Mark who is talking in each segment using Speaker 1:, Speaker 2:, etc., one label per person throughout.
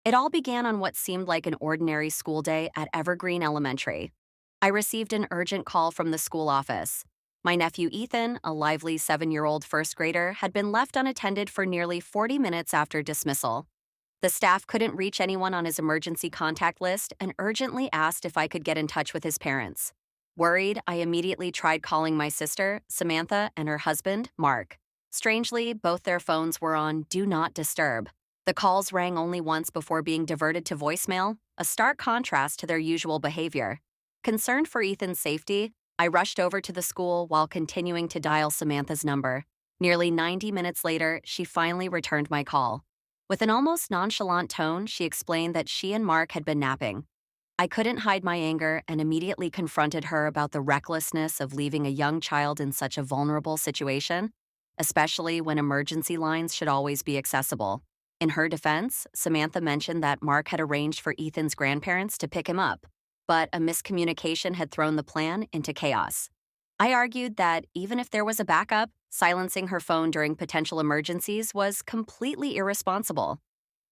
Speaker 1: It all began on what seemed like an ordinary school day at Evergreen Elementary. I received an urgent call from the school office. My nephew Ethan, a lively 7-year-old first grader, had been left unattended for nearly 40 minutes after dismissal. The staff couldn't reach anyone on his emergency contact list and urgently asked if I could get in touch with his parents. Worried, I immediately tried calling my sister, Samantha, and her husband, Mark. Strangely, both their phones were on Do Not Disturb. The calls rang only once before being diverted to voicemail, a stark contrast to their usual behavior. Concerned for Ethan's safety, I rushed over to the school while continuing to dial Samantha's number. Nearly 90 minutes later, she finally returned my call. With an almost nonchalant tone, she explained that she and Mark had been napping. I couldn't hide my anger and immediately confronted her about the recklessness of leaving a young child in such a vulnerable situation, especially when emergency lines should always be accessible. In her defense, Samantha mentioned that Mark had arranged for Ethan's grandparents to pick him up, but a miscommunication had thrown the plan into chaos. I argued that even if there was a backup, silencing her phone during potential emergencies was completely irresponsible.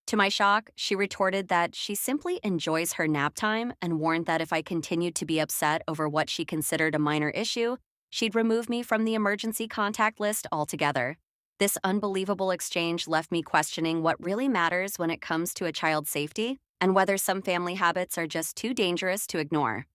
Speaker 1: To my shock, she retorted that she simply enjoys her nap time and warned that if I continued to be upset over what she considered a minor issue, she'd remove me from the emergency contact list altogether. This unbelievable exchange left me questioning what really matters when it comes to a child's safety and whether some family habits are just too dangerous to ignore.